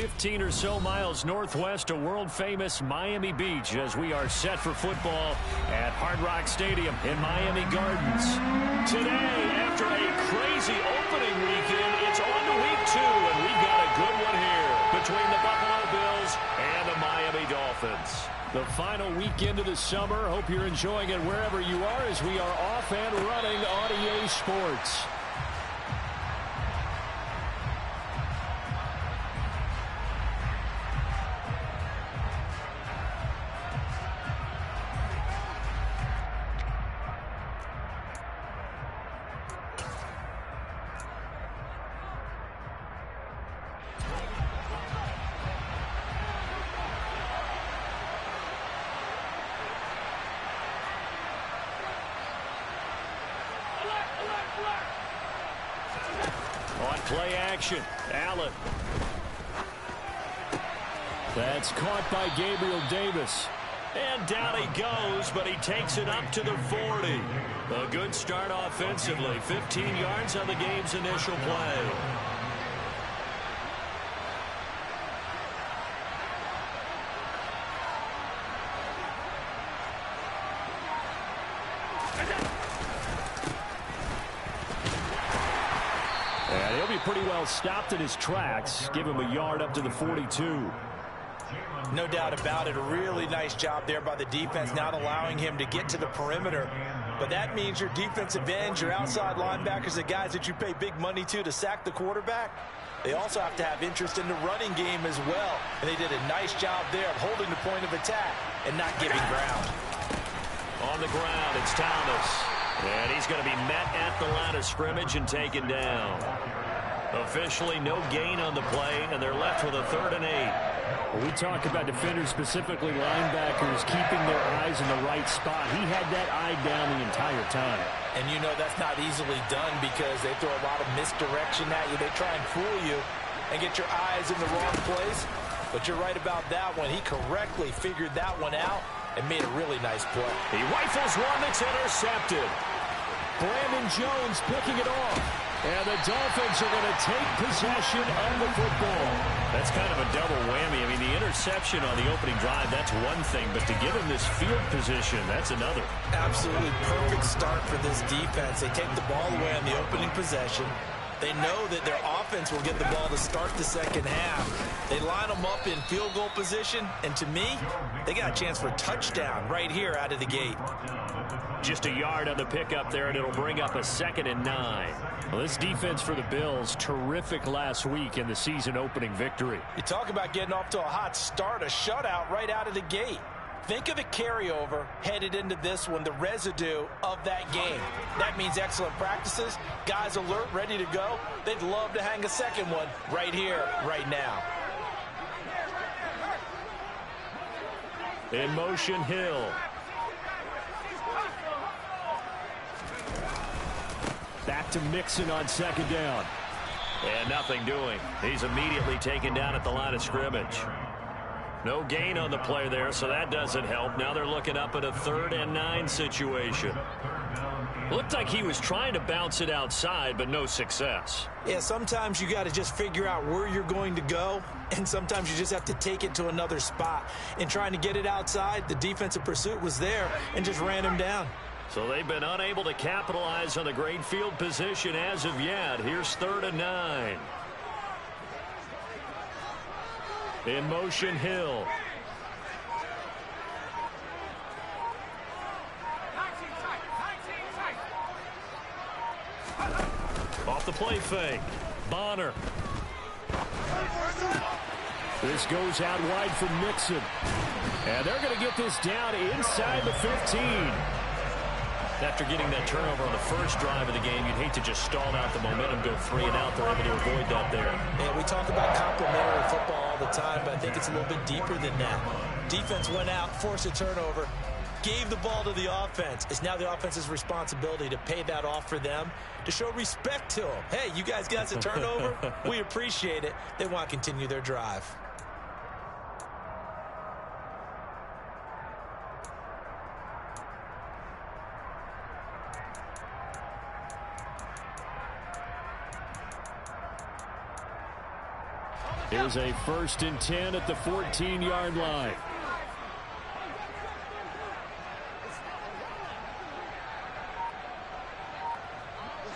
15 or so miles northwest of world-famous Miami Beach as we are set for football at Hard Rock Stadium in Miami Gardens. Today, after a crazy opening weekend, it's on to week 2, and we've got a good one here between the Buffalo Bills and the Miami Dolphins. The final weekend of the summer. Hope you're enjoying it wherever you are as we are off and running on EA Sports. Play action. Allen. That's caught by Gabriel Davis. And down he goes, but he takes it up to the 40. A good start offensively. 15 yards on the game's initial play. Pretty well stopped in his tracks. Give him a yard up to the 42. No doubt about it. A really nice job there by the defense, not allowing him to get to the perimeter. But that means your defensive ends, your outside linebackers, the guys that you pay big money to sack the quarterback, they also have to have interest in the running game as well. And they did a nice job there of holding the point of attack and not giving ground. On the ground, it's Thomas. And he's going to be met at the line of scrimmage and taken down. Officially no gain on the play, and they're left with a 3rd and 8. Well, we talk about defenders, specifically linebackers, keeping their eyes in the right spot. He had that eye down the entire time. And you know that's not easily done because they throw a lot of misdirection at you. They try and fool you and get your eyes in the wrong place. But you're right about that one. He correctly figured that one out and made a really nice play. He rifles one that's intercepted. Brandon Jones picking it off. And the Dolphins are going to take possession of the football. That's kind of a double whammy. I mean, the interception on the opening drive, that's one thing. But to give him this field position, that's another. Absolutely perfect start for this defense. They take the ball away on the opening possession. They know that their offense will get the ball to start the second half. They line them up in field goal position. And to me, they got a chance for a touchdown right here out of the gate. Just a yard on the pickup there, and it'll bring up a 2nd and 9. Well, this defense for the Bills, terrific last week in the season-opening victory. You talk about getting off to a hot start, a shutout right out of the gate. Think of the carryover headed into this one, the residue of that game. That means excellent practices, guys alert, ready to go. They'd love to hang a second one right here, right now. In motion, Hill. Back to Mixon on 2nd down. And nothing doing. He's immediately taken down at the line of scrimmage. No gain on the play there, so that doesn't help. Now they're looking up at a 3rd and 9 situation. Looked like he was trying to bounce it outside, but no success. Yeah, sometimes you got to just figure out where you're going to go, and sometimes you just have to take it to another spot. In trying to get it outside, the defensive pursuit was there and just ran him down. So they've been unable to capitalize on the great field position as of yet. Here's 3rd and 9. In motion, Hill. Off the play fake. Bonner. This goes out wide for Mixon. And they're going to get this down inside the 15. After getting that turnover on the first drive of the game, you'd hate to just stall out the momentum, go 3 and out. They're able to avoid that there. Yeah, we talk about complementary football all the time, but I think it's a little bit deeper than that. Defense went out, forced a turnover, gave the ball to the offense. It's now the offense's responsibility to pay that off for them, to show respect to them. Hey, you guys got a turnover? We appreciate it. They want to continue their drive. Here's a 1st and 10 at the 14-yard line.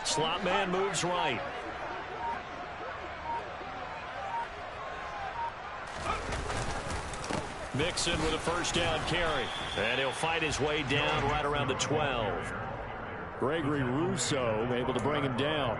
Slot man moves right. Mixon with a 1st down carry. And he'll fight his way down right around the 12. Gregory Rousseau able to bring him down.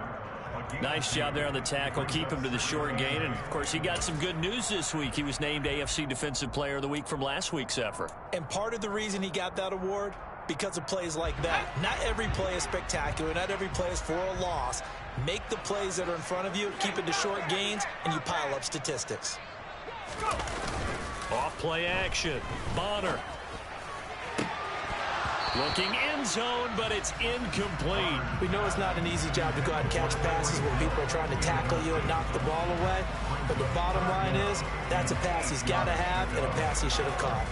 Nice job there on the tackle. Keep him to the short gain. And, of course, he got some good news this week. He was named AFC Defensive Player of the Week from last week's effort. And part of the reason he got that award, because of plays like that. Not every play is spectacular. Not every play is for a loss. Make the plays that are in front of you, keep it to short gains, and you pile up statistics. Off play action. Bonner. Looking end zone, but it's incomplete. We know it's not an easy job to go out and catch passes when people are trying to tackle you and knock the ball away. But the bottom line is, that's a pass he's got to have and a pass he should have caught.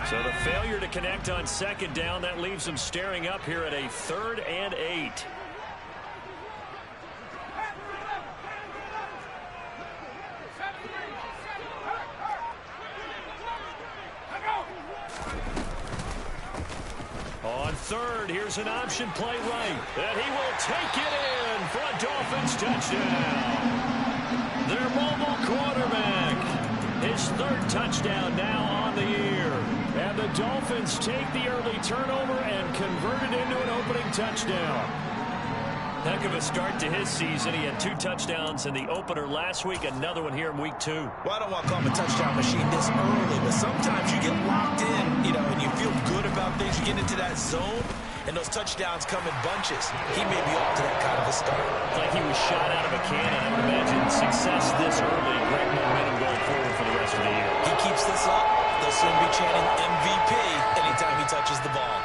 So the failure to connect on 2nd down, that leaves them staring up here at a 3rd and 8. On 3rd, here's an option play right. And he will take it in for a Dolphins touchdown. Their mobile quarterback. His 3rd touchdown now on the year. And the Dolphins take the early turnover and convert it into an opening touchdown. Heck of a start to his season. He had 2 touchdowns in the opener last week, another one here in week 2. Well, I don't want to call him a touchdown machine this early, but sometimes you get locked in, and you feel good about things. You get into that zone, and those touchdowns come in bunches. He may be off to that kind of a start. It's like he was shot out of a cannon. I would imagine success this early. Great momentum going forward for the rest of the year. He keeps this up, they'll soon be chanting MVP anytime he touches the ball.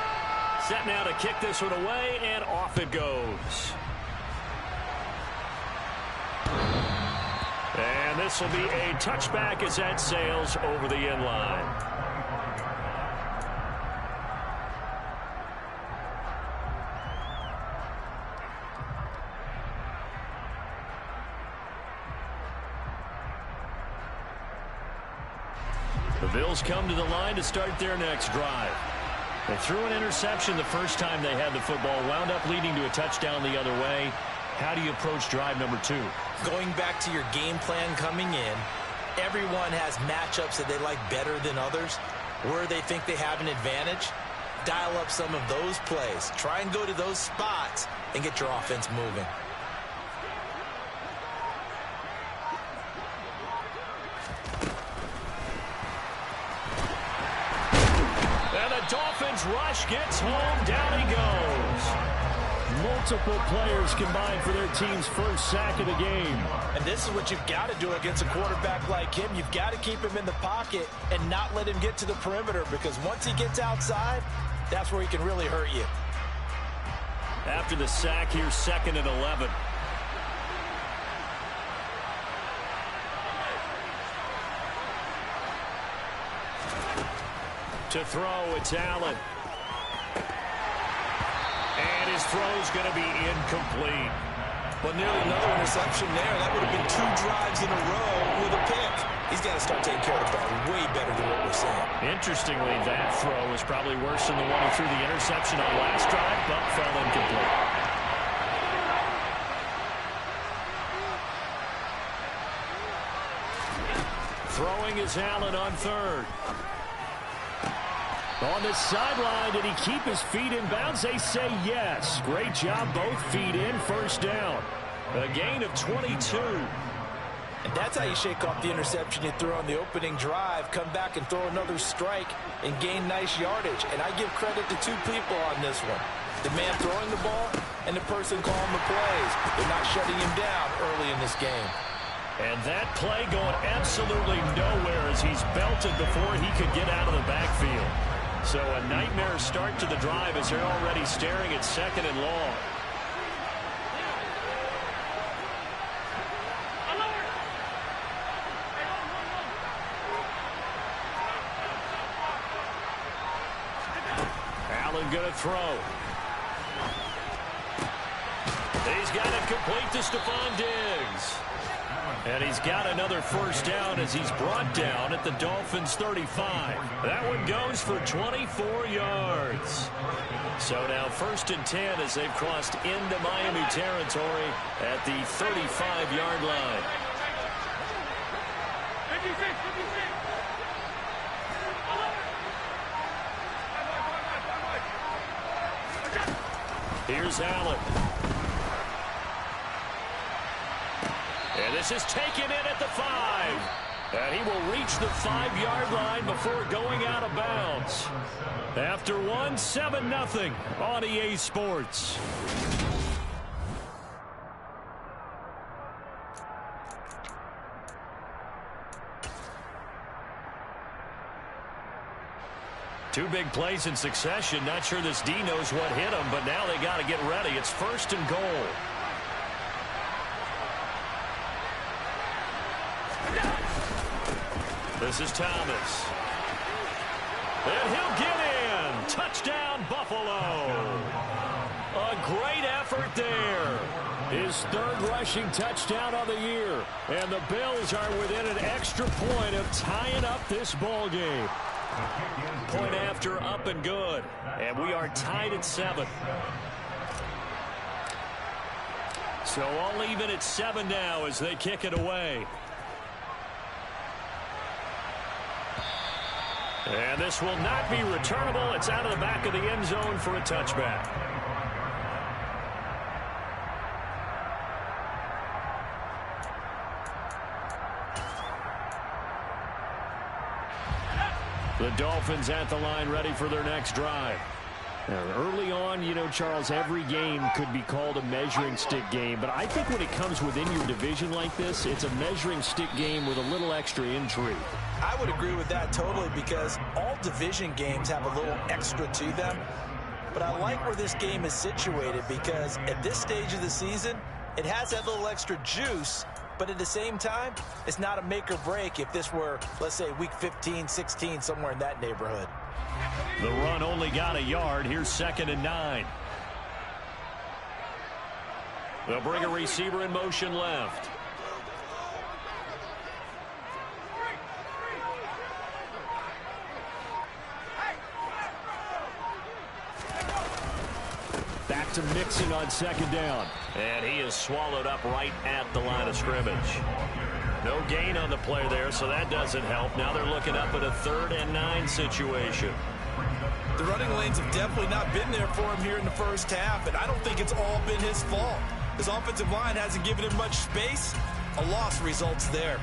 Set now to kick this one away, and off it goes. And this will be a touchback as that sails over the end line. The Bills come to the line to start their next drive. They threw an interception the first time they had the football, wound up leading to a touchdown the other way. How do you approach drive number 2? Going back to your game plan coming in, everyone has matchups that they like better than others. Where they think they have an advantage, dial up some of those plays. Try and go to those spots and get your offense moving. And the Dolphins rush gets home. Down he goes. Multiple players combined for their team's 1st sack of the game. And this is what you've got to do against a quarterback like him. You've got to keep him in the pocket and not let him get to the perimeter, because once he gets outside, that's where he can really hurt you. After the sack, here's 2nd and 11. To throw, it's Allen. And his throw's going to be incomplete. Well, nearly another interception there. That would have been 2 drives in a row with a pick. He's got to start taking care of the ball way better than what we're seeing. Interestingly, that throw was probably worse than the one he threw the interception on last drive, but fell incomplete. Throwing is Allen on 3rd. On the sideline, did he keep his feet in bounds? They say yes. Great job, both feet in, 1st down. A gain of 22. And that's how you shake off the interception you threw on the opening drive, come back and throw another strike and gain nice yardage. And I give credit to 2 people on this one. The man throwing the ball and the person calling the plays. They're not shutting him down early in this game. And that play going absolutely nowhere as he's belted before he could get out of the backfield. So a nightmare start to the drive as they're already staring at 2nd and long. and going to throw. He's got it complete to Stephon Diggs. And he's got another first down as he's brought down at the Dolphins' 35. That one goes for 24 yards. So now 1st and 10 as they've crossed into Miami territory at the 35-yard line. Here's Allen. And this is taken in at the 5. And he will reach the 5-yard line before going out of bounds. After one, 7-0 on EA Sports. Two big plays in succession. Not sure this D knows what hit him, but now they got to get ready. It's 1st and goal. This is Thomas. And he'll get in. Touchdown, Buffalo. A great effort there. His 3rd rushing touchdown of the year. And the Bills are within an extra point of tying up this ball game. Point after, up and good. And we are tied at 7. So all even at 7 now as they kick it away. And this will not be returnable. It's out of the back of the end zone for a touchback. The Dolphins at the line, ready for their next drive. Now, early on, you know, Charles, every game could be called a measuring stick game. But I think when it comes within your division like this, it's a measuring stick game with a little extra intrigue. I would agree with that totally because all division games have a little extra to them. But I like where this game is situated because at this stage of the season, it has that little extra juice. But at the same time, it's not a make or break if this were, let's say, week 15, 16, somewhere in that neighborhood. The run only got a yard. Here's 2nd and 9. They'll bring a receiver in motion left. Back to Mixon on 2nd down. And he is swallowed up right at the line of scrimmage. No gain on the play there, so that doesn't help. Now they're looking up at a 3rd and 9 situation. The running lanes have definitely not been there for him here in the first half, and I don't think it's all been his fault. His offensive line hasn't given him much space. A loss results there.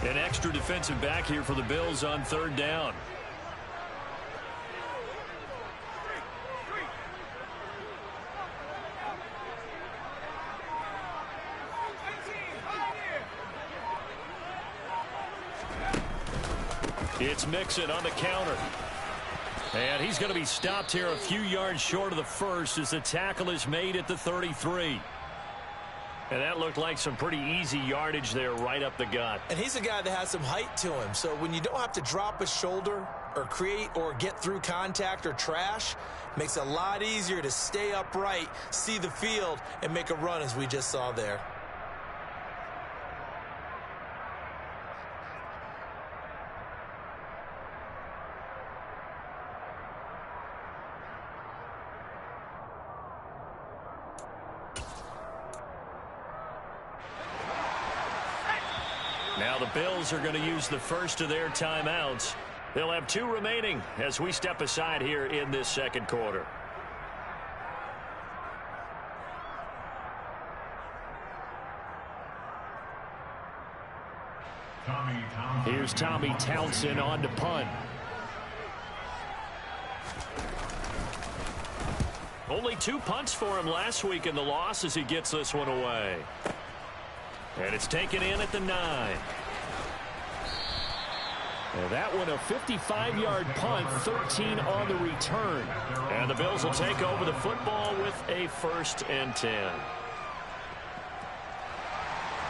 An extra defensive back here for the Bills on 3rd down. It's Mixon on the counter. And he's going to be stopped here a few yards short of the first as the tackle is made at the 33. And that looked like some pretty easy yardage there right up the gut. And he's a guy that has some height to him. So when you don't have to drop a shoulder or create or get through contact or trash, makes it a lot easier to stay upright, see the field, and make a run as we just saw there. Now the Bills are going to use the first of their timeouts. They'll have 2 remaining as we step aside here in this 2nd quarter. Here's Tommy Townsend on to punt. Only 2 punts for him last week in the loss as he gets this one away. And it's taken in at the 9. And that one a 55-yard punt, 13 on the return. And the Bills will take over the football with a 1st and 10.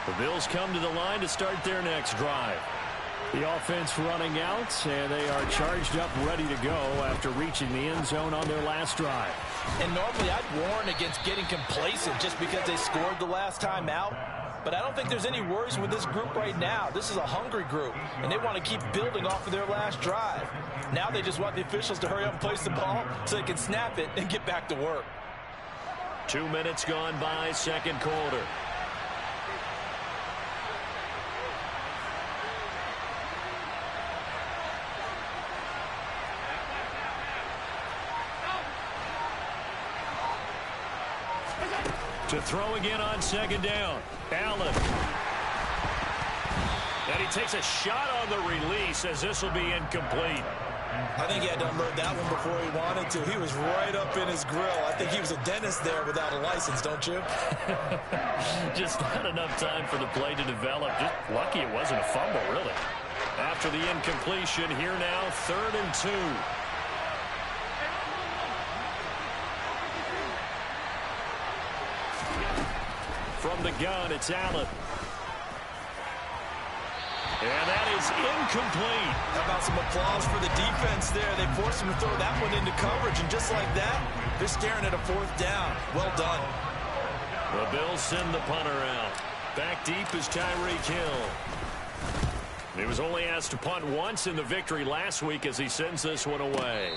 The Bills come to the line to start their next drive. The offense running out, and they are charged up, ready to go after reaching the end zone on their last drive. And normally I'd warn against getting complacent just because they scored the last time out. But I don't think there's any worries with this group right now. This is a hungry group, and they want to keep building off of their last drive. Now they just want the officials to hurry up and place the ball so they can snap it and get back to work. 2 minutes gone by, second quarter. To throw again on second down. Allen. And he takes a shot on the release as this will be incomplete. I think he had to unload that one before he wanted to. He was right up in his grill. I think he was a dentist there without a license, don't you? Just not enough time for the play to develop. Just lucky it wasn't a fumble, really. After the incompletion, here now, 3rd and 2. From the gun, it's Allen. And that is incomplete. How about some applause for the defense there? They forced him to throw that one into coverage, and just like that, they're staring at a 4th down. Well done. The Bills send the punter out. Back deep is Tyreek Hill. He was only asked to punt once in the victory last week as he sends this one away.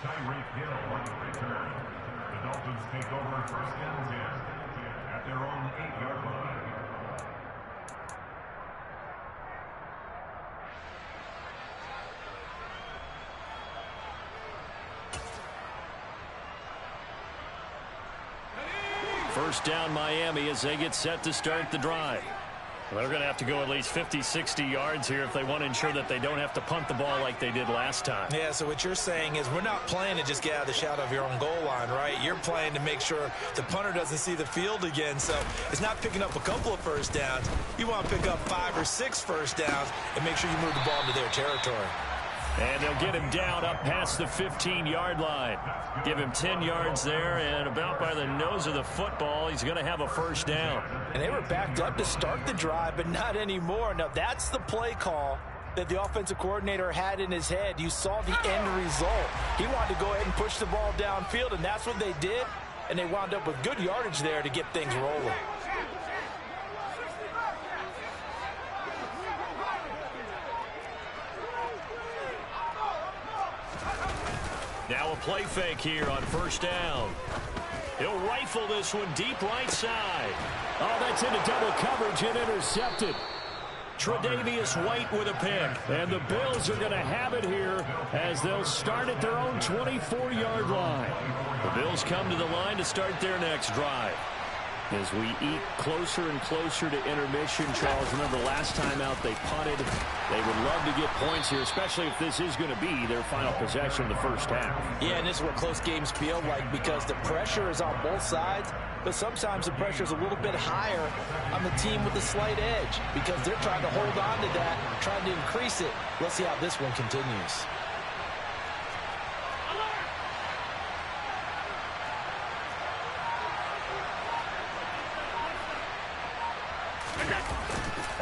Tyreek Hill on the return. The Dolphins take over 1st and 10 at their own 8-yard line. First down Miami as they get set to start the drive. Well, they're going to have to go at least 50, 60 yards here if they want to ensure that they don't have to punt the ball like they did last time. Yeah, so what you're saying is we're not playing to just get out of the shadow of your own goal line, right? You're playing to make sure the punter doesn't see the field again. So it's not picking up a couple of first downs. You want to pick up 5 or 6 first downs and make sure you move the ball into their territory. And they'll get him down up past the 15-yard line. Give him 10 yards there, and about by the nose of the football, he's going to have a first down. And they were backed up to start the drive, but not anymore. Now, that's the play call that the offensive coordinator had in his head. You saw the end result. He wanted to go ahead and push the ball downfield, and that's what they did. And they wound up with good yardage there to get things rolling. Now a play fake here on first down. He'll rifle this one deep right side. Oh, that's into double coverage and intercepted. Tre'Davious White with a pick. And the Bills are going to have it here as they'll start at their own 24-yard line. The Bills come to the line to start their next drive. As we eat closer and closer to intermission, Charles, remember last time out they punted. They would love to get points here, especially if this is going to be their final possession of the first half. Yeah, and this is what close games feel like because the pressure is on both sides, but sometimes the pressure is a little bit higher on the team with the slight edge because they're trying to hold on to that, trying to increase it. Let's see how this one continues.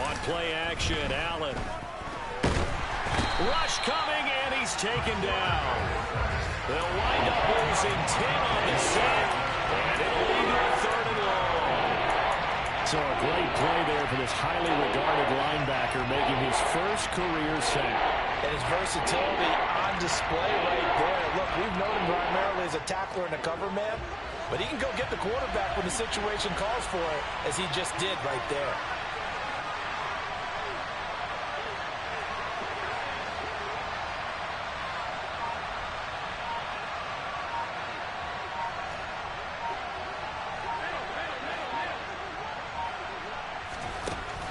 On play action, Allen. Rush coming, and he's taken down. They'll wind up losing 10 on the sack, and it'll lead to a 3rd and long. So a great play there for this highly regarded linebacker making his first career sack. And his versatility on display right there. Look, we've known him primarily as a tackler and a cover man, but he can go get the quarterback when the situation calls for it, as he just did right there.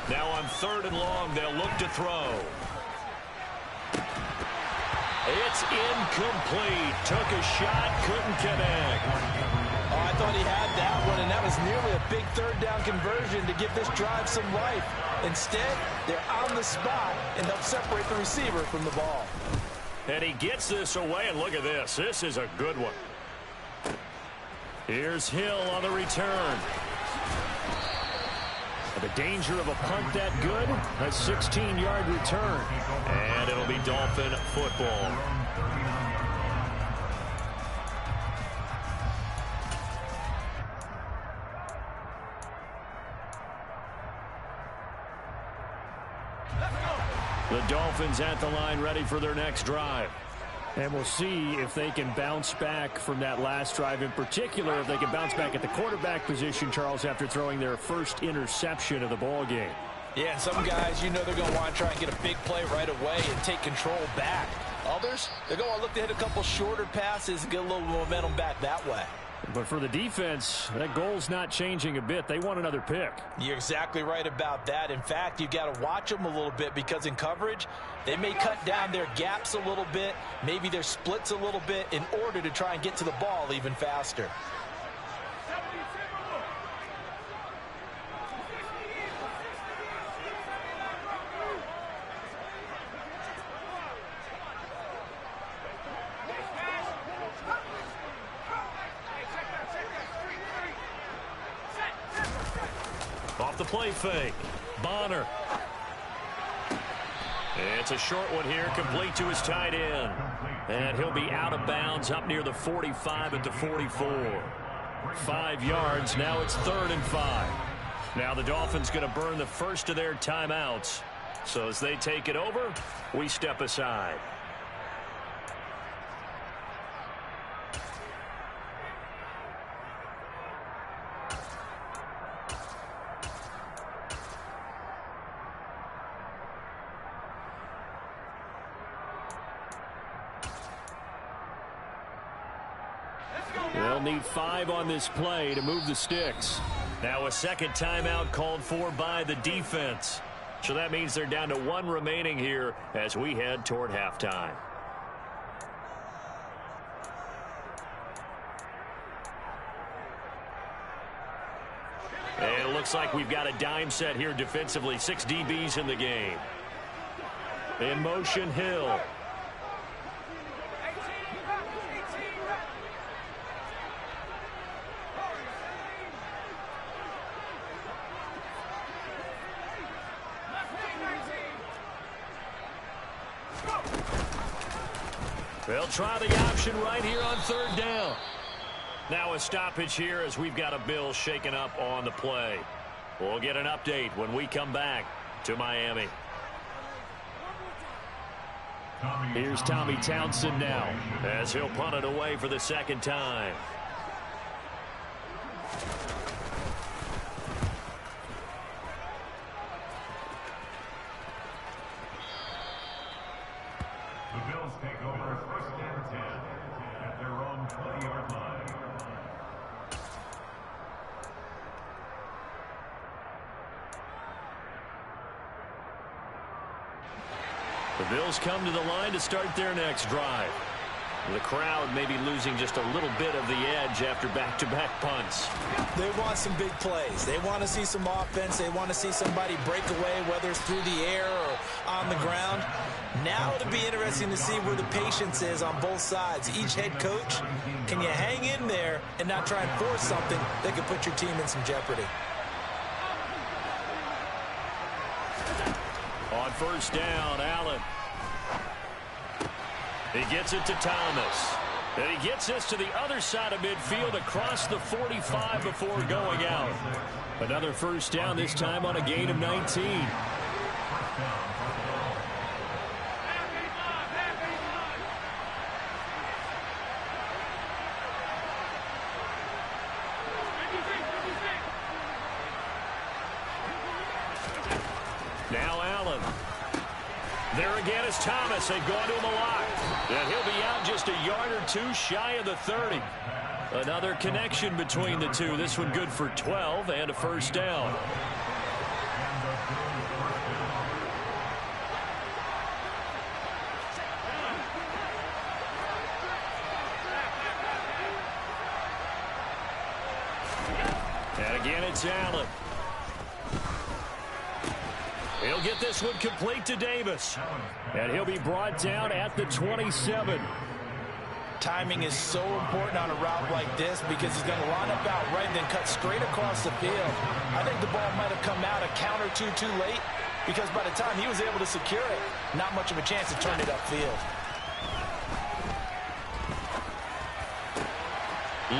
Now on 3rd and long, they'll look to throw. It's incomplete. Took a shot, couldn't connect. Oh, I thought he had that one, and that was nearly a big third down conversion to give this drive some life. Instead, they're on the spot and help separate the receiver from the ball. And he gets this away, and look at this. This is a good one. Here's Hill on the return. The danger of a punt that good, a 16-yard return. And it'll be Dolphin football. The Dolphins at the line ready for their next drive. And we'll see if they can bounce back from that last drive. In particular, if they can bounce back at the quarterback position, Charles, after throwing their first interception of the ball game. Yeah, and some guys, you know they're going to want to try and get a big play right away and take control back. Others, they're going to look to hit a couple shorter passes and get a little momentum back that way. But for the defense, that goal's not changing a bit. They want another pick. You're exactly right about that. In fact, you've got to watch them a little bit because in coverage, they may cut down their gaps a little bit, maybe their splits a little bit in order to try and get to the ball even faster. Off the play fake. Bonner. It's a short one here, complete to his tight end. And he'll be out of bounds up near the 45 at the 44. 5 yards, now it's 3rd and 5. Now the Dolphins going to burn the first of their timeouts. So as they take it over, we step aside. They'll need 5 on this play to move the sticks. Now a second timeout called for by the defense. So that means they're down to 1 remaining here as we head toward halftime. And it looks like we've got a dime set here defensively. 6 DBs in the game. In motion, Hill. They'll try the option right here on 3rd down. Now a stoppage here as we've got a Bill shaken up on the play. We'll get an update when we come back to Miami. Here's Tommy Townsend now as he'll punt it away for the 2nd time. The Bills take over 1st and 10 at their own 20-yard line. The Bills come to the line to start their next drive. The crowd may be losing just a little bit of the edge after back-to-back punts. They want some big plays. They want to see some offense. They want to see somebody break away, whether it's through the air or on the ground. Now it'll be interesting to see where the patience is on both sides. Each head coach, can you hang in there and not try and force something that could put your team in some jeopardy? On 1st down, Allen. He gets it to Thomas. And he gets this to the other side of midfield across the 45 before going out. Another 1st down, this time on a gain of 19. Now Allen. There again is Thomas. They've gone to him a lot. And he'll be out just a yard or 2 shy of the 30. Another connection between the two. This one good for 12 and a 1st down. Again, it's Allen. He'll get this one complete to Davis. And he'll be brought down at the 27. Timing is so important on a route like this because he's going to line up out right and then cut straight across the field. I think the ball might have come out a count or two too late because by the time he was able to secure it, not much of a chance to turn it upfield.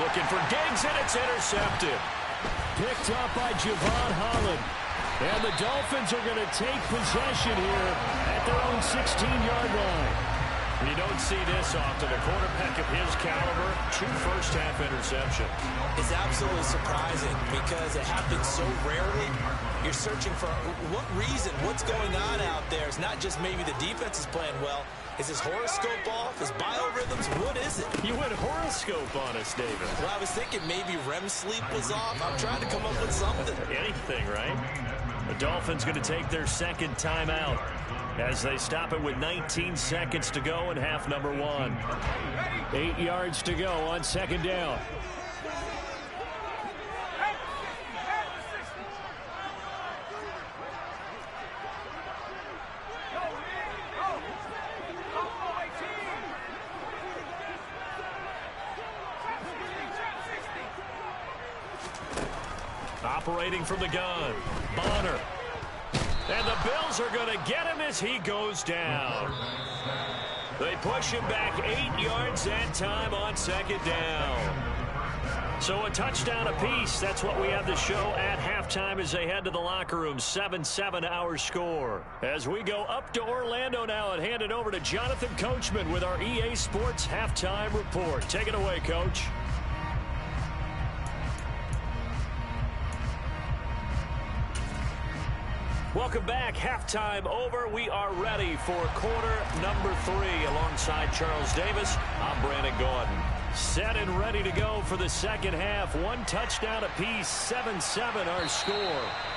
Looking for Diggs, and it's intercepted. Picked up by Javon Holland. And the Dolphins are going to take possession here at their own 16-yard line. You don't see this often. A quarterback of his caliber, 2 first-half interceptions. It's absolutely surprising because it happens so rarely. You're searching for what reason, what's going on out there. It's not just maybe the defense is playing well. Is his horoscope off? His biorhythms? What is it? You went horoscope on us, David. Well, I was thinking maybe REM sleep was off. I'm trying to come up with something. Anything, right? The Dolphins going to take their second timeout as they stop it with 19 seconds to go in half number 1. 8 yards to go on second down. Operating from the gun, Bonner. And the Bills are going to get him as he goes down. They push him back 8 yards that time on second down. So a touchdown apiece. That's what we have to show at halftime as they head to the locker room. 7-7 our score. As we go up to Orlando now and hand it over to Jonathan Coachman with our EA Sports halftime report. Take it away, Coach. Welcome back. Halftime over. We are ready for quarter number 3 alongside Charles Davis. I'm Brandon Gordon. Set and ready to go for the second half. 1 touchdown apiece. 7-7 our score.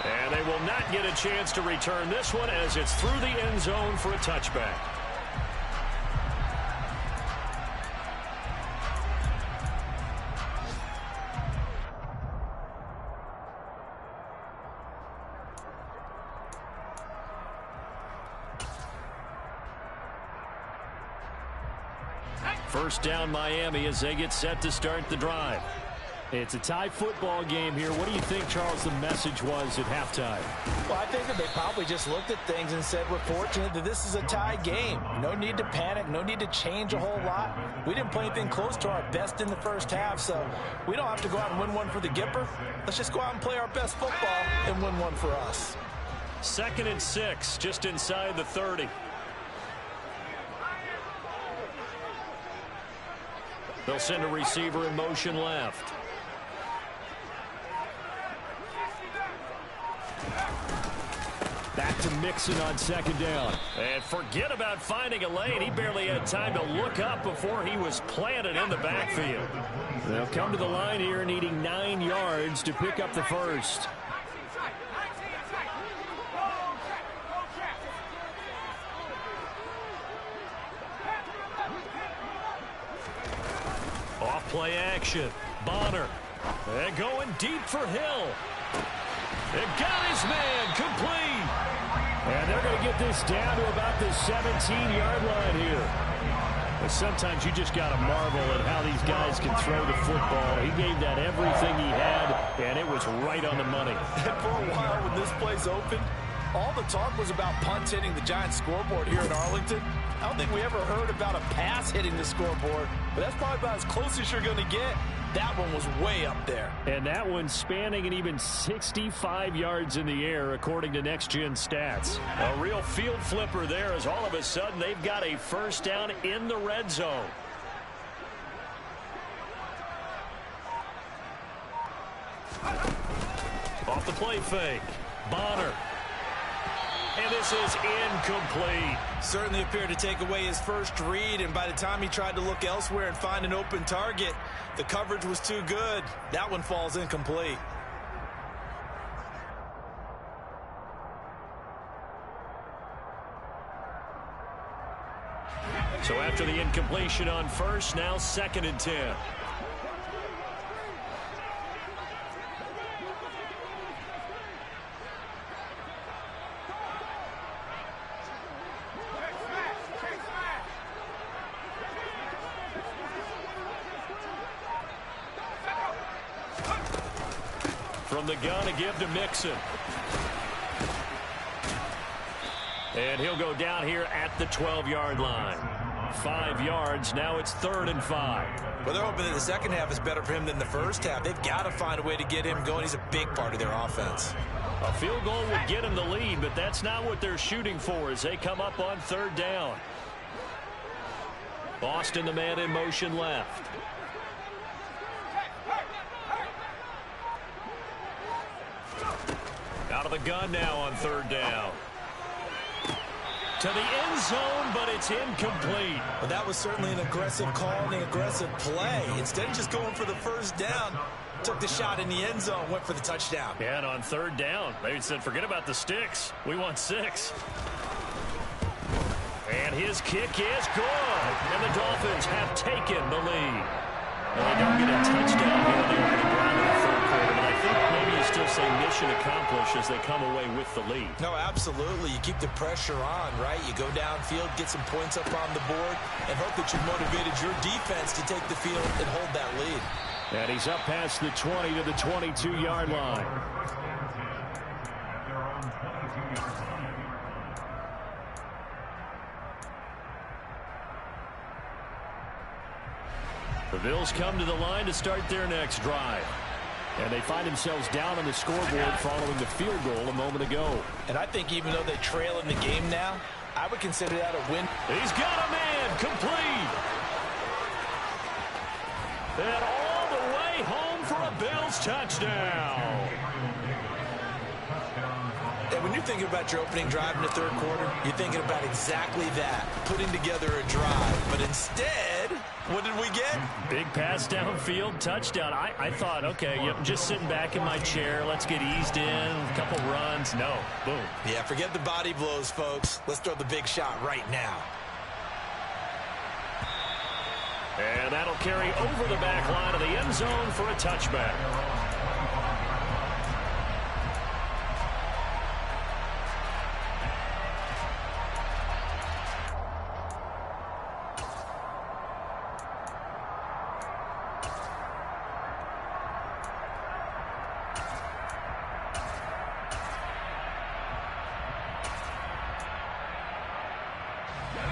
And they will not get a chance to return this one as it's through the end zone for a touchback. First down Miami as they get set to start the drive. It's a tie football game here. What do you think, Charles, the message was at halftime? Well, I think that they probably just looked at things and said, we're fortunate that this is a tie game. No need to panic. No need to change a whole lot. We didn't play anything close to our best in the first half, so we don't have to go out and win one for the Gipper. Let's just go out and play our best football and win one for us. 2nd and 6, just inside the 30. They'll send a receiver in motion left. Back to Mixon on second down. And forget about finding a lane. He barely had time to look up before he was planted in the backfield. They'll come to the line here needing 9 yards to pick up the first. Off-play action. Bonner. And going deep for Hill. And got his man complete. And they're going to get this down to about the 17-yard line here. But sometimes you just got to marvel at how these guys can throw the football. He gave that everything he had, and it was right on the money. And for a while when this place opened, all the talk was about punts hitting the Giants scoreboard here in Arlington. I don't think we ever heard about a pass hitting the scoreboard, but that's probably about as close as you're going to get. That one was way up there. And that one spanning an even 65 yards in the air, according to Next Gen Stats. A real field flipper there as all of a sudden they've got a first down in the red zone. Off the play fake. Bonner. And this is incomplete. Certainly appeared to take away his first read, and by the time he tried to look elsewhere and find an open target, the coverage was too good. That one falls incomplete. So after the incompletion on first, now 2nd and 10. From the gun, a give to Mixon. And he'll go down here at the 12-yard line. 5 yards. Now it's 3rd and 5. Well, they're hoping that the second half is better for him than the first half. They've got to find a way to get him going. He's a big part of their offense. A field goal would get him the lead, but that's not what they're shooting for as they come up on 3rd down. Boston, the man in motion left. Out of the gun now on 3rd down. To the end zone, but it's incomplete. Well, that was certainly an aggressive call and an aggressive play. Instead of just going for the first down, took the shot in the end zone, went for the touchdown. Yeah, and on 3rd down, they said, forget about the sticks. We want 6. And his kick is good. And the Dolphins have taken the lead. Well, they don't get a touchdown here. They open the ground in the 3rd quarter, but I think maybe you still say mission accomplished as they come away with the lead. No, absolutely. You keep the pressure on, right? You go downfield, get some points up on the board, and hope that you've motivated your defense to take the field and hold that lead. And he's up past the 20 to the 22-yard line. The Bills come to the line to start their next drive. And they find themselves down on the scoreboard following the field goal a moment ago. And I think even though they trail in the game now, I would consider that a win. He's got a man complete. And all the way home for a Bills touchdown. And when you're thinking about your opening drive in the 3rd quarter, you're thinking about exactly that, putting together a drive. But instead, what did we get? Big pass downfield, touchdown. I thought, okay, yep, just sitting back in my chair. Let's get eased in, a couple runs. No, boom. Yeah, forget the body blows, folks. Let's throw the big shot right now. And that'll carry over the back line of the end zone for a touchback.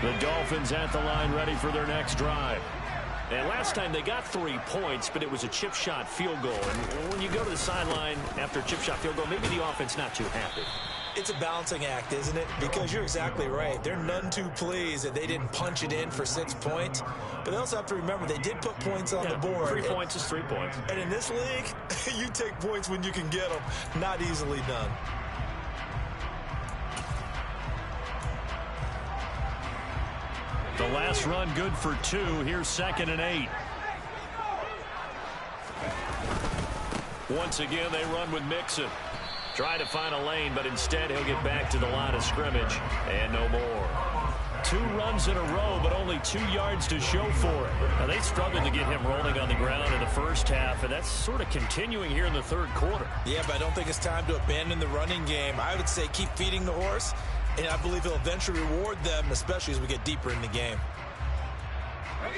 The Dolphins at the line ready for their next drive. And last time they got 3 points, but it was a chip shot field goal. And when you go to the sideline after a chip shot field goal, maybe the offense not too happy. It's a balancing act, isn't it? Because you're exactly right. They're none too pleased that they didn't punch it in for 6 points. But they also have to remember they did put points on the board. 3 points is 3 points. And in this league, you take points when you can get them. Not easily done. The last run good for 2. Here's 2nd and 8. Once again, they run with Mixon. Try to find a lane, but instead he'll get back to the line of scrimmage. And no more. 2 runs in a row, but only 2 yards to show for it. Now, they struggled to get him rolling on the ground in the first half, and that's sort of continuing here in the 3rd quarter. Yeah, but I don't think it's time to abandon the running game. I would say keep feeding the horse. And I believe he'll eventually reward them, especially as we get deeper in the game.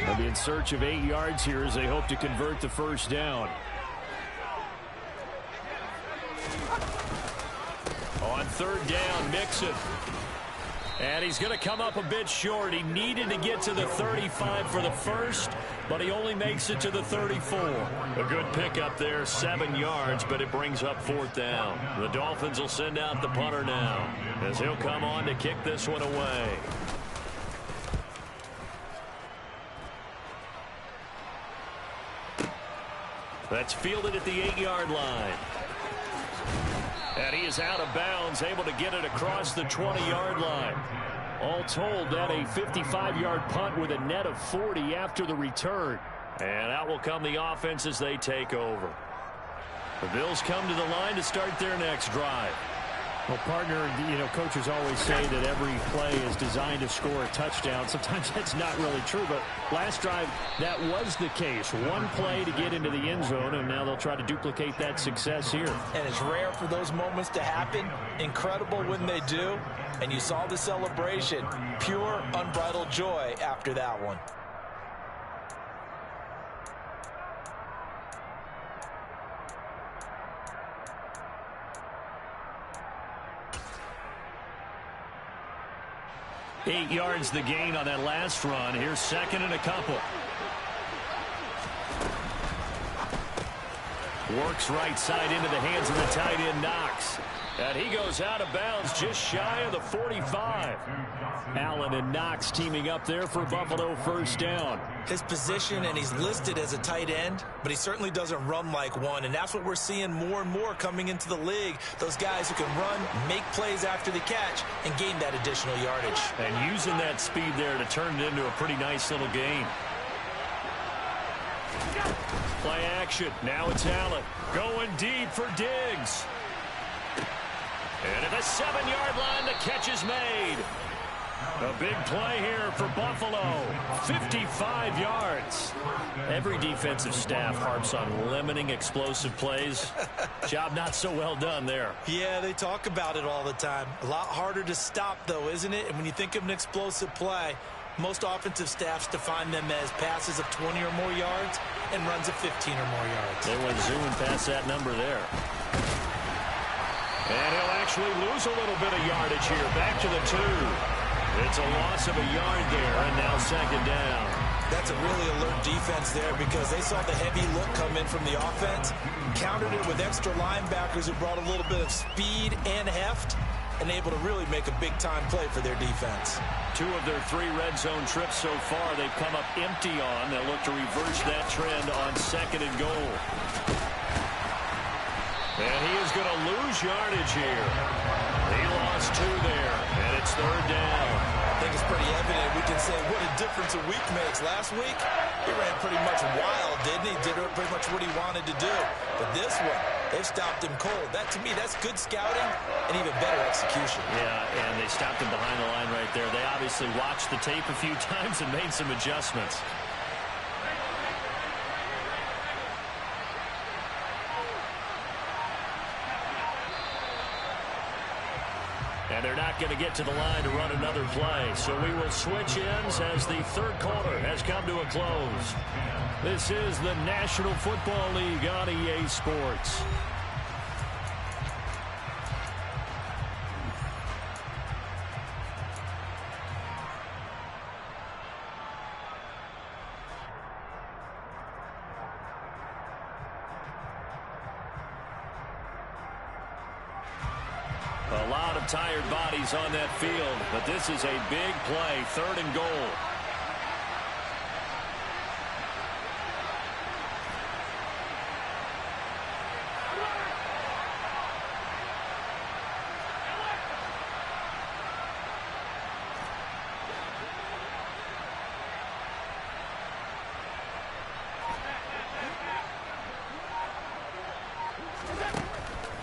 They'll be in search of 8 yards here as they hope to convert the first down. On 3rd down, Mixon. And he's going to come up a bit short. He needed to get to the 35 for the first, but he only makes it to the 34. A good pickup there, 7 yards, but it brings up 4th down. The Dolphins will send out the punter now as he'll come on to kick this one away. That's fielded at the 8-yard line. And he is out of bounds, able to get it across the 20-yard line. All told, that a 55-yard punt with a net of 40 after the return. And out will come the offense as they take over. The Bills come to the line to start their next drive. Well, partner, you know, coaches always say that every play is designed to score a touchdown. Sometimes that's not really true, but last drive, that was the case. One play to get into the end zone, and now they'll try to duplicate that success here. And it's rare for those moments to happen. Incredible when they do. And you saw the celebration. Pure, unbridled joy after that one. 8 yards the gain on that last run. Here's second and a couple. Works right side into the hands of the tight end, Knox. And he goes out of bounds just shy of the 45. Allen and Knox teaming up there for Buffalo first down. His position, and he's listed as a tight end, but he certainly doesn't run like one, and that's what we're seeing more and more coming into the league. Those guys who can run, make plays after the catch, and gain that additional yardage. And using that speed there to turn it into a pretty nice little gain. Play action. Now it's Allen. Going deep for Diggs. And at the 7-yard line, the catch is made. A big play here for Buffalo. 55 yards. Every defensive staff harps on limiting explosive plays. Job not so well done there. Yeah, they talk about it all the time. A lot harder to stop, though, isn't it? And when you think of an explosive play, most offensive staffs define them as passes of 20 or more yards and runs of 15 or more yards. They went zooming past that number there. And he'll actually lose a little bit of yardage here. Back to the 2. It's a loss of a yard there, and now second down. That's a really alert defense there because they saw the heavy look come in from the offense, countered it with extra linebackers who brought a little bit of speed and heft, and able to really make a big-time play for their defense. 2 of their 3 red zone trips so far they've come up empty on. They'll look to reverse that trend on second and goal. And he is going to lose yardage here. He lost 2 there, and it's third down. I think it's pretty evident. We can say what a difference a week makes. Last week, he ran pretty much wild, didn't he? Did pretty much what he wanted to do. But this one, they've stopped him cold. That, to me, that's good scouting and even better execution. Yeah, and they stopped him behind the line right there. They obviously watched the tape a few times and made some adjustments. And they're not going to get to the line to run another play. So we will switch ends as the third quarter has come to a close. This is the National Football League on EA Sports. A lot of tired bodies on that field, but this is a big play, third and goal.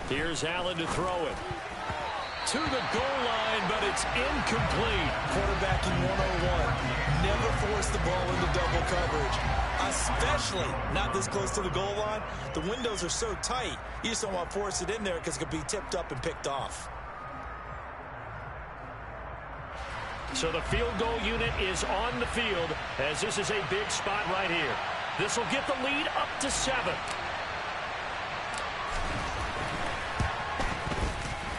Here's Allen to throw it. To the goal line, but it's incomplete. Quarterbacking 101. Never force the ball into double coverage, especially not this close to the goal line. The windows are so tight, you just don't want to force it in there because it could be tipped up and picked off. So the field goal unit is on the field as this is a big spot right here. This will get the lead up to 7.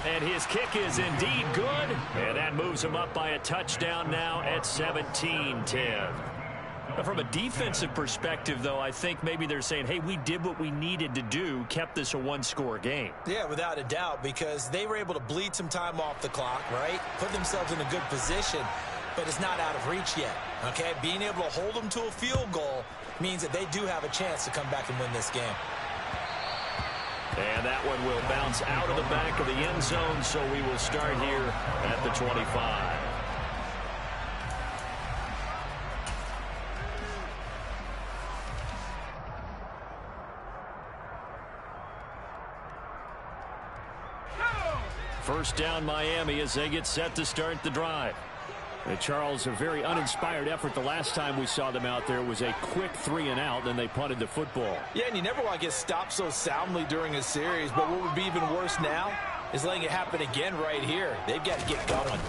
And his kick is indeed good. And that moves him up by a touchdown now at 17-10. From a defensive perspective, though, I think maybe they're saying, hey, we did what we needed to do, kept this a one-score game. Yeah, without a doubt, because they were able to bleed some time off the clock, right? Put themselves in a good position, but it's not out of reach yet, okay? Being able to hold them to a field goal means that they do have a chance to come back and win this game. And that one will bounce out of the back of the end zone, so we will start here at the 25. First down Miami as they get set to start the drive. And Charles, a very uninspired effort. The last time we saw them out there was a quick 3-and-out, then they punted the football. Yeah, and you never want to get stopped so soundly during a series, but what would be even worse now is letting it happen again right here. They've got to get going.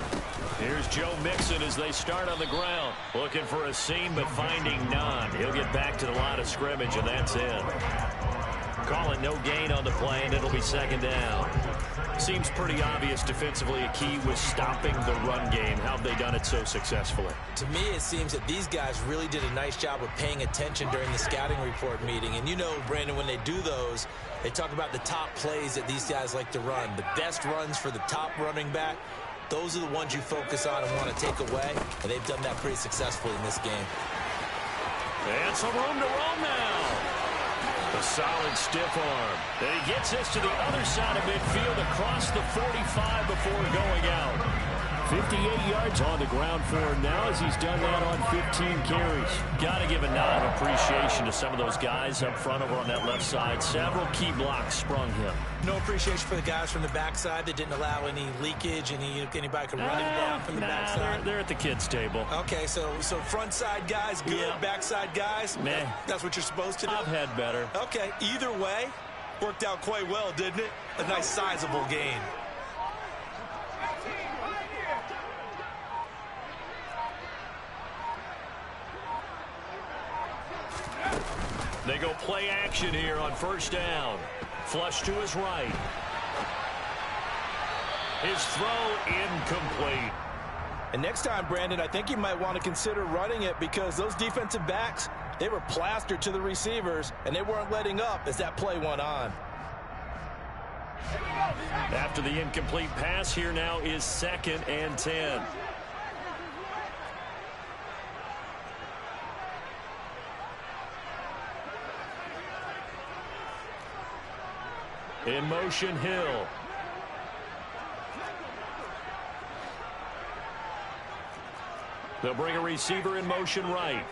Here's Joe Mixon as they start on the ground. Looking for a seam, but finding none. He'll get back to the line of scrimmage, and that's it. Call it no gain on the play, and it'll be second down. Seems pretty obvious defensively a key was stopping the run game. How have they done it so successfully? To me, it seems that these guys really did a nice job of paying attention during the scouting report meeting. And you know, Brandon, when they do those, they talk about the top plays that these guys like to run. The best runs for the top running back, those are the ones you focus on and want to take away. And they've done that pretty successfully in this game. And some room to roam now. A solid stiff arm. And he gets this to the other side of midfield across the 45 before going out. 58 yards on the ground for him now as he's done that on 15 carries. Got to give a nod of appreciation to some of those guys up front over on that left side. Several key blocks sprung him. No appreciation for the guys from the backside that didn't allow any leakage, anybody could run him down from the backside. They're at the kids' table. Okay, so front side guys good, yeah. Backside guys, meh. That's what you're supposed to do? I've had better. Okay, either way, worked out quite well, didn't it? A nice sizable gain. They go play action here on first down. Flush to his right. His throw incomplete. And next time, Brandon, I think you might want to consider running it because those defensive backs, they were plastered to the receivers, and they weren't letting up as that play went on. After the incomplete pass, here now is 2nd and 10. In motion, Hill. They'll bring a receiver in motion right.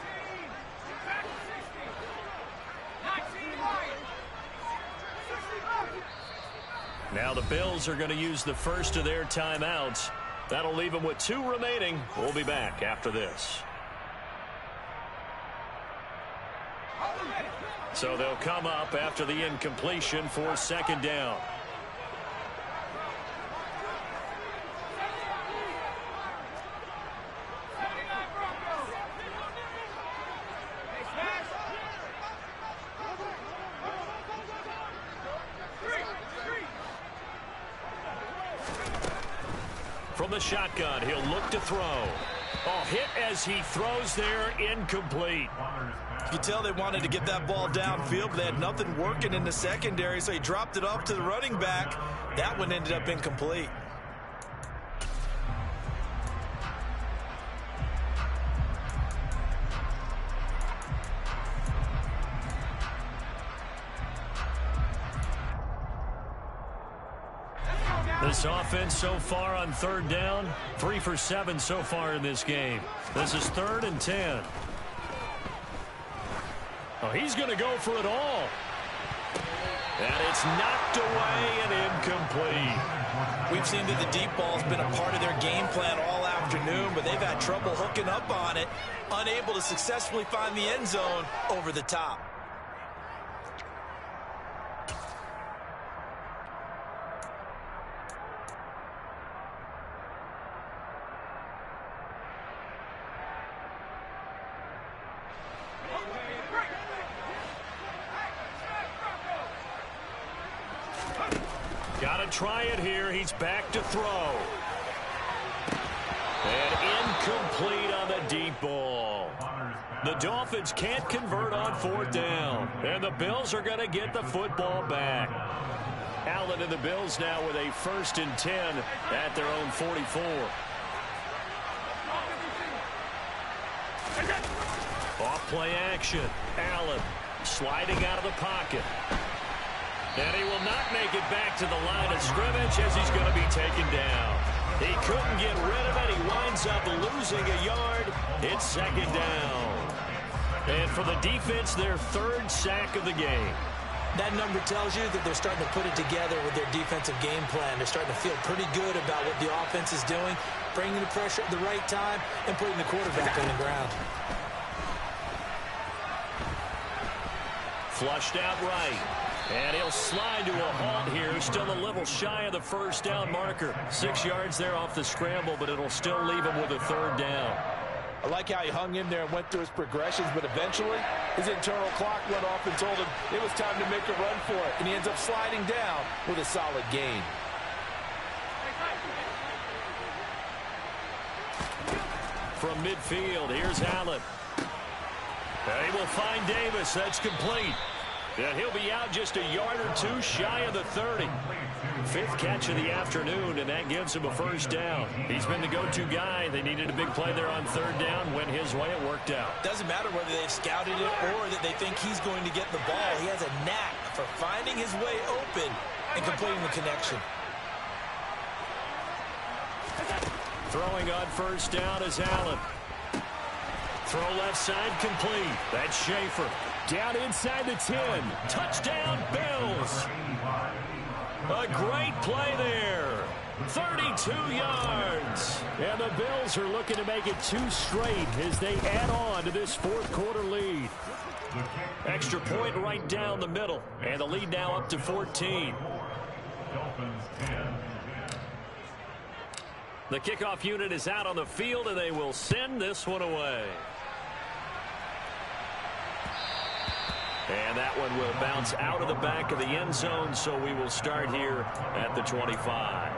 Now the Bills are going to use the first of their timeouts. That'll leave them with 2 remaining. We'll be back after this. So they'll come up after the incompletion for 2nd down. From the shotgun, he'll look to throw. Oh, hit as he throws there, incomplete. You can tell they wanted to get that ball downfield, but they had nothing working in the secondary, so he dropped it off to the running back. That one ended up incomplete. This offense so far on 3rd down, 3 for 7 so far in this game. This is 3rd and 10. Oh, he's going to go for it all. And it's knocked away and incomplete. We've seen that the deep ball's been a part of their game plan all afternoon, but they've had trouble hooking up on it, unable to successfully find the end zone over the top. Got to try it here. He's back to throw. And incomplete on the deep ball. The Dolphins can't convert on 4th down. And the Bills are going to get the football back. Allen and the Bills now with a 1st and 10 at their own 44. Off play action. Allen sliding out of the pocket. And he will not make it back to the line of scrimmage as he's going to be taken down. He couldn't get rid of it. He winds up losing a yard. It's 2nd down. And for the defense, their 3rd sack of the game. That number tells you that they're starting to put it together with their defensive game plan. They're starting to feel pretty good about what the offense is doing, bringing the pressure at the right time, and putting the quarterback on the ground. Flushed out right. And he'll slide to a halt here. Still a little shy of the 1st down marker. 6 yards there off the scramble, but it'll still leave him with a 3rd down. I like how he hung in there and went through his progressions, but eventually his internal clock went off and told him it was time to make a run for it, and he ends up sliding down with a solid gain. from midfield. Here's Allen. They will find Davis. That's complete. And he'll be out just a yard or two shy of the 30. Fifth catch of the afternoon, and that gives him a first down. He's been the go-to guy. They needed a big play there on third down. Went his way. It worked out. Doesn't matter whether they've scouted it or that they think he's going to get the ball. He has a knack for finding his way open and completing the connection. Throwing on first down is Allen. Throw left side complete. That's Schaefer. Down inside the 10. Touchdown, Bills. A great play there. 32 yards. And the Bills are looking to make it 2 straight as they add on to this fourth quarter lead. Extra point right down the middle. And the lead now up to 14. The kickoff unit is out on the field, and they will send this one away. And that one will bounce out of the back of the end zone, so we will start here at the 25.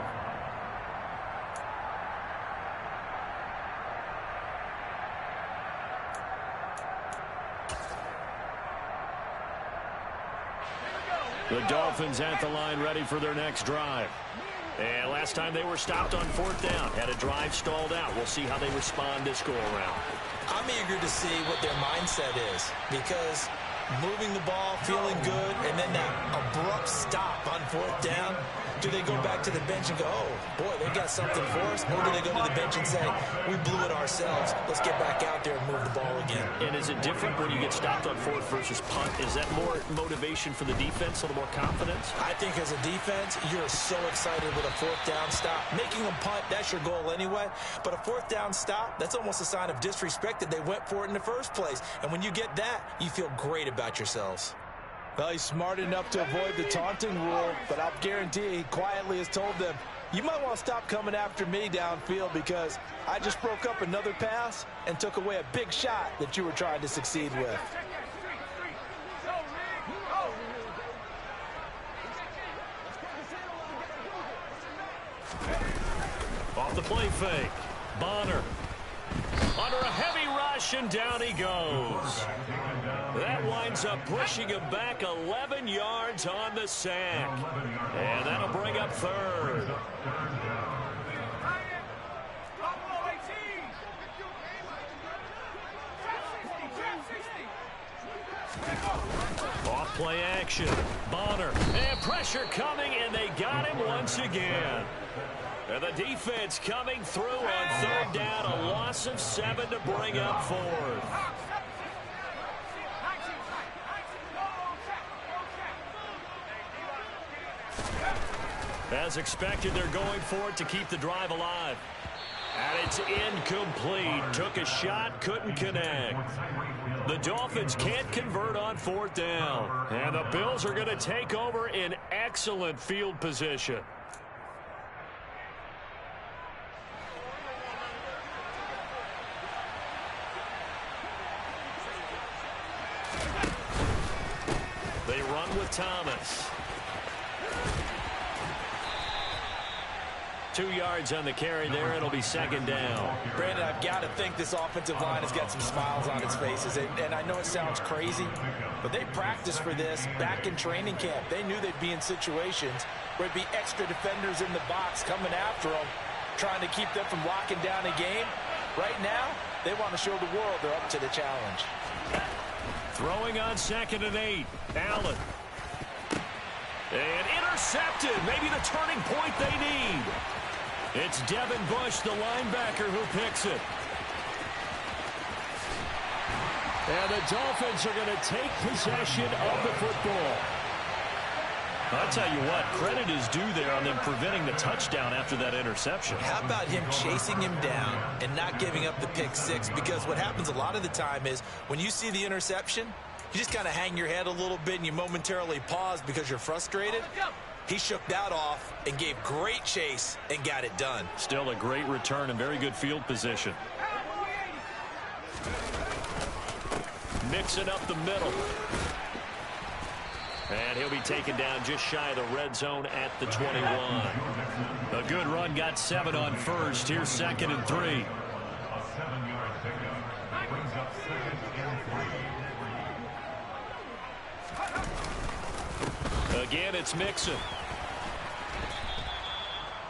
The Dolphins at the line, ready for their next drive. And last time they were stopped on fourth down, had a drive stalled out. We'll see how they respond this go-around. I'm eager to see what their mindset is, because moving the ball, feeling good, and then that abrupt stop on fourth down, do they go back to the bench and go, oh, boy, they got something for us? Or do they go to the bench and say, we blew it ourselves, let's get back out there and move the ball again? And is it different when you get stopped on fourth versus punt? Is that more motivation for the defense, a little more confidence? I think as a defense, you're so excited with a fourth down stop. Making a punt, that's your goal anyway. But a fourth down stop, that's almost a sign of disrespect that they went for it in the first place. And when you get that, you feel great about yourselves. Well, he's smart enough to avoid the taunting rule, but I'll guarantee he quietly has told them, you might want to stop coming after me downfield because I just broke up another pass and took away a big shot that you were trying to succeed with. Off the play fake. Bonner. Under a heavy rush, and down he goes. That winds up pushing him back 11 yards on the sack. And that'll bring up third. Off play action. Bonner. And pressure coming, and they got him once again. And the defense coming through on third down. A loss of 7 to bring up fourth. As expected, they're going for it to keep the drive alive. And it's incomplete. Took a shot, couldn't connect. The Dolphins can't convert on fourth down. And the Bills are going to take over in excellent field position. They run with Thomas. 2 yards on the carry there. It'll be second down. Brandon, I've got to think this offensive line has got some smiles on its faces. And I know it sounds crazy, but they practiced for this back in training camp. They knew they'd be in situations where it'd be extra defenders in the box coming after them, trying to keep them from locking down a game. Right now, they want to show the world they're up to the challenge. Throwing on 2nd and 8. Allen. And intercepted. Maybe the turning point they need. It's Devin Bush, the linebacker, who picks it. And the Dolphins are going to take possession of the football. I'll tell you what, credit is due there on them preventing the touchdown after that interception. How about him chasing him down and not giving up the pick six? Because what happens a lot of the time is when you see the interception, you just kind of hang your head a little bit and you momentarily pause because you're frustrated. He shook that off and gave great chase and got it done. Still a great return and very good field position. Mixing up the middle. And he'll be taken down just shy of the red zone at the 21. A good run, got 7 on first. Here's 2nd and 3. A 7-yard pickup. Brings up 2nd and 3. Again, it's Mixon.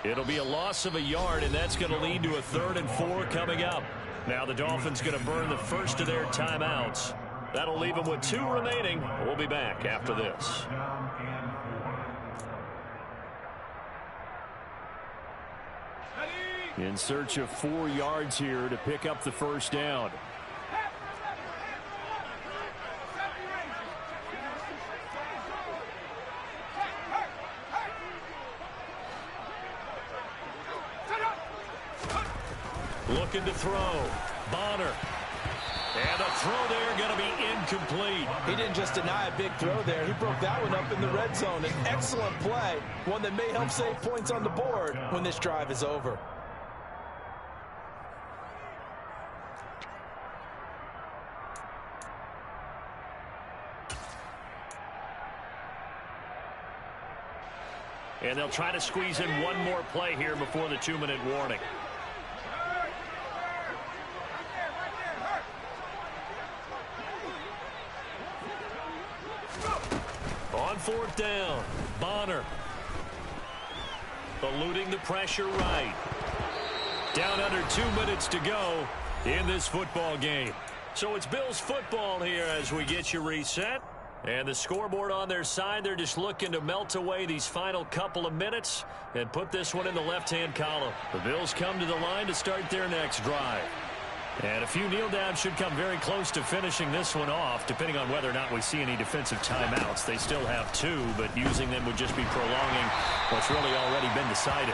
It'll be a loss of a yard, and that's going to lead to a 3rd and 4 coming up. Now the Dolphins going to burn the first of their timeouts. That'll leave them with 2 remaining. We'll be back after this. In search of 4 yards here to pick up the first down. Looking to throw. Bonner. And a throw there going to be incomplete. He didn't just deny a big throw there. He broke that one up in the red zone. An excellent play. One that may help save points on the board when this drive is over. And they'll try to squeeze in one more play here before the 2-minute warning. On 4th down, Bonner. Eluding the pressure right. Down under 2 minutes to go in this football game. So it's Bills football here as we get you reset. And the scoreboard on their side, they're just looking to melt away these final couple of minutes and put this one in the left-hand column. The Bills come to the line to start their next drive. And a few kneel downs should come very close to finishing this one off, depending on whether or not we see any defensive timeouts. They still have 2, but using them would just be prolonging what's really already been decided.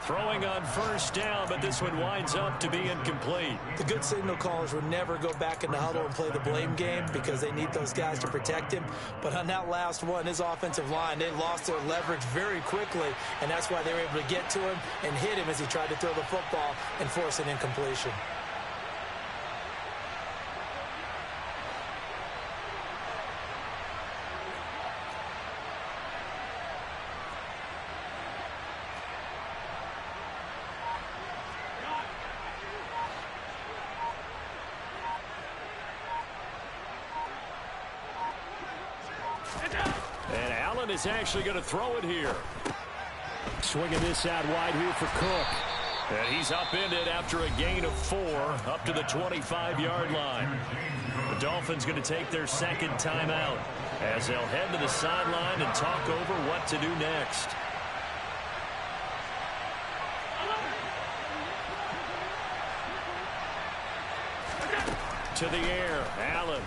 Throwing on 1st down, but this one winds up to be incomplete. The good signal callers would never go back in the huddle and play the blame game because they need those guys to protect him. But on that last one, his offensive line, they lost their leverage very quickly, and that's why they were able to get to him and hit him as he tried to throw the football and force an incompletion. And Allen is actually going to throw it here. Swinging this out wide here for Cook. And he's upended after a gain of 4 up to the 25-yard line. The Dolphins going to take their 2nd timeout as they'll head to the sideline and talk over what to do next. To the air, Allen.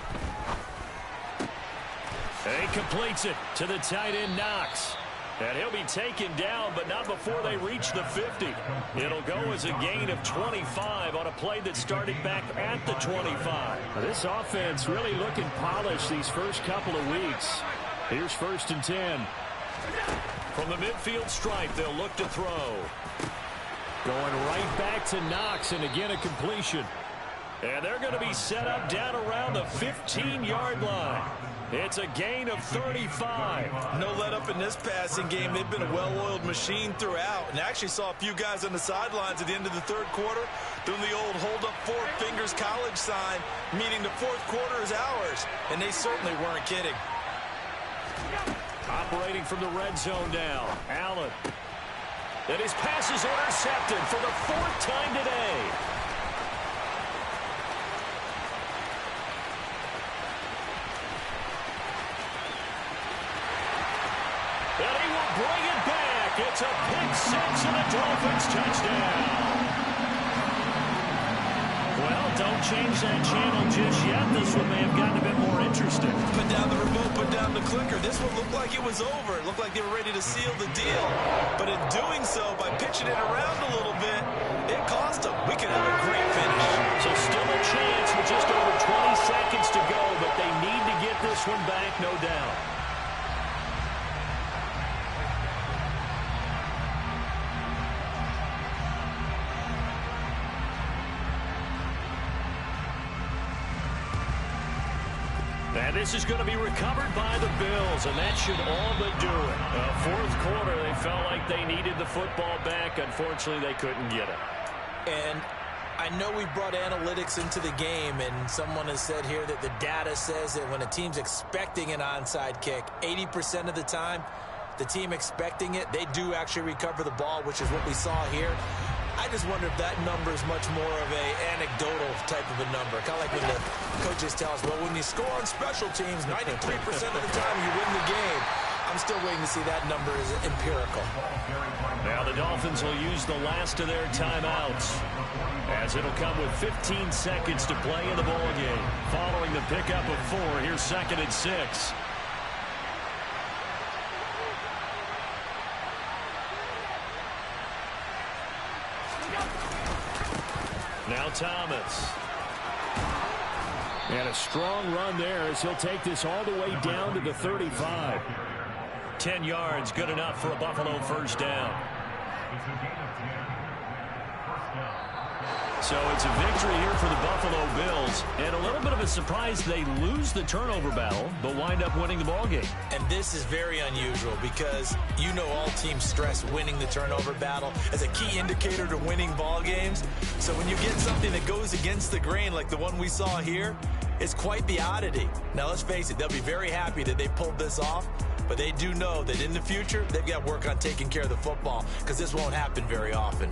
And he completes it to the tight end, Knox. And he'll be taken down, but not before they reach the 50. It'll go as a gain of 25 on a play that started back at the 25. Now this offense really looking polished these first couple of weeks. Here's 1st and 10. From the midfield stripe, they'll look to throw. Going right back to Knox, and again a completion. And they're going to be set up down around the 15-yard line. It's a gain of 35. No let up in this passing game. They've been a well-oiled machine throughout. And actually saw a few guys on the sidelines at the end of the 3rd quarter doing the old hold up 4 fingers college sign, meaning the 4th quarter is ours. And they certainly weren't kidding. Operating from the red zone now, Allen. And his pass is intercepted for the 4th time today. And he will bring it back. It's a pick 6 and a Dolphins touchdown. Well, don't change that channel just yet. This one may have gotten a bit more interesting. Put down the remote, put down the clicker. This one looked like it was over. It looked like they were ready to seal the deal. But in doing so, by pitching it around a little bit, it cost them. We could have a great finish. So still a chance with just over 20 seconds to go, but they need to get this one back, no doubt. And this is going to be recovered by the Bills, and that should all but do it. 4th quarter, they felt like they needed the football back. Unfortunately, they couldn't get it. And I know we brought analytics into the game, and someone has said here that the data says that when a team's expecting an onside kick, 80% of the time, the team expecting it, they do actually recover the ball, which is what we saw here. I just wonder if that number is much more of a anecdotal type of a number. Kind of like when the coaches tell us, well, when you score on special teams, 93% of the time you win the game. I'm still waiting to see that number is empirical. Now the Dolphins will use the last of their timeouts, as it'll come with 15 seconds to play in the ball game. Following the pickup of 4, here's 2nd and 6. Now Thomas. And a strong run there as he'll take this all the way down to the 35. 10 yards, good enough for a Buffalo first down. So it's a victory here for the Buffalo Bills, and a little bit of a surprise they lose the turnover battle, but wind up winning the ball game. And this is very unusual because you know all teams stress winning the turnover battle as a key indicator to winning ball games. So when you get something that goes against the grain like the one we saw here, it's quite the oddity. Now let's face it, they'll be very happy that they pulled this off, but they do know that in the future they've got to work on taking care of the football because this won't happen very often.